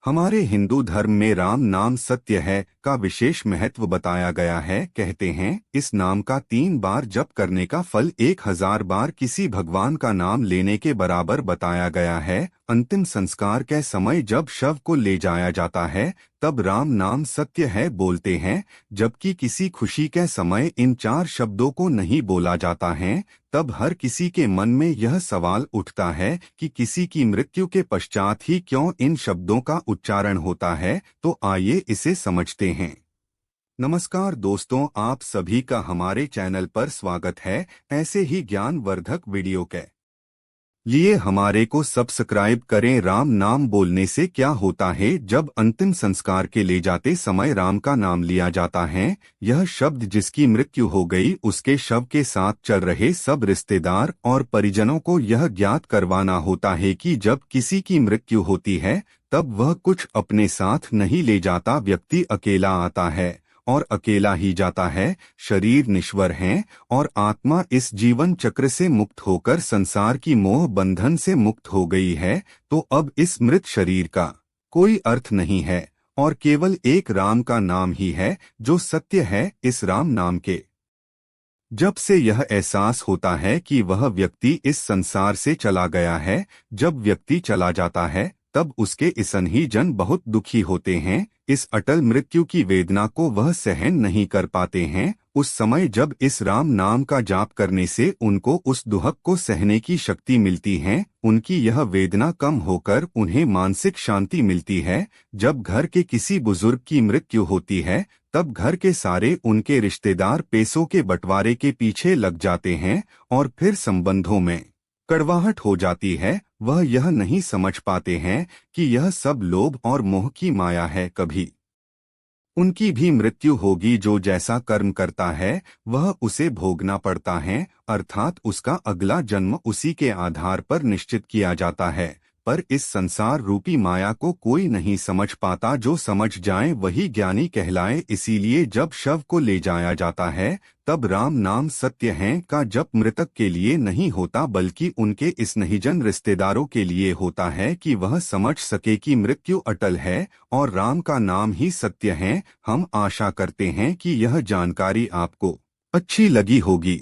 हमारे हिंदू धर्म में राम नाम सत्य है का विशेष महत्व बताया गया है। कहते हैं इस नाम का 3 बार जप करने का फल 1000 बार किसी भगवान का नाम लेने के बराबर बताया गया है। अंतिम संस्कार के समय जब शव को ले जाया जाता है तब राम नाम सत्य है बोलते हैं, जबकि किसी खुशी के समय इन 4 शब्दों को नहीं बोला जाता है। तब हर किसी के मन में यह सवाल उठता है कि किसी की मृत्यु के पश्चात ही क्यों इन शब्दों का उच्चारण होता है। तो आइए इसे समझते हैं। नमस्कार दोस्तों, आप सभी का हमारे चैनल पर स्वागत है। ऐसे ही ज्ञानवर्धक वीडियो के लिए हमारे को सब्सक्राइब करें। राम नाम बोलने से क्या होता है? जब अंतिम संस्कार के ले जाते समय राम का नाम लिया जाता है, यह शब्द जिसकी मृत्यु हो गई उसके शव के साथ चल रहे सब रिश्तेदार और परिजनों को यह ज्ञात करवाना होता है कि जब किसी की मृत्यु होती है तब वह कुछ अपने साथ नहीं ले जाता। व्यक्ति अकेला आता है और अकेला ही जाता है। शरीर निश्वर है और आत्मा इस जीवन चक्र से मुक्त होकर संसार की मोह बंधन से मुक्त हो गई है। तो अब इस मृत शरीर का कोई अर्थ नहीं है और केवल एक राम का नाम ही है जो सत्य है। इस राम नाम के जब से यह एहसास होता है कि वह व्यक्ति इस संसार से चला गया है। जब व्यक्ति चला जाता है तब उसके स्नेही जन बहुत दुखी होते हैं। इस अटल मृत्यु की वेदना को वह सहन नहीं कर पाते हैं। उस समय जब इस राम नाम का जाप करने से उनको उस दुहक को सहने की शक्ति मिलती है, उनकी यह वेदना कम होकर उन्हें मानसिक शांति मिलती है। जब घर के किसी बुजुर्ग की मृत्यु होती है तब घर के सारे उनके रिश्तेदार पैसों के बंटवारे के पीछे लग जाते हैं और फिर संबंधों में कड़वाहट हो जाती है। वह यह नहीं समझ पाते हैं कि यह सब लोभ और मोह की माया है। कभी उनकी भी मृत्यु होगी। जो जैसा कर्म करता है वह उसे भोगना पड़ता है, अर्थात उसका अगला जन्म उसी के आधार पर निश्चित किया जाता है। पर इस संसार रूपी माया को कोई नहीं समझ पाता। जो समझ जाए वही ज्ञानी कहलाए। इसीलिए जब शव को ले जाया जाता है तब राम नाम सत्य है का जप मृतक के लिए नहीं होता बल्कि उनके स्नेहीजन रिश्तेदारों के लिए होता है कि वह समझ सके कि मृत्यु अटल है और राम का नाम ही सत्य है। हम आशा करते हैं कि यह जानकारी आपको अच्छी लगी होगी।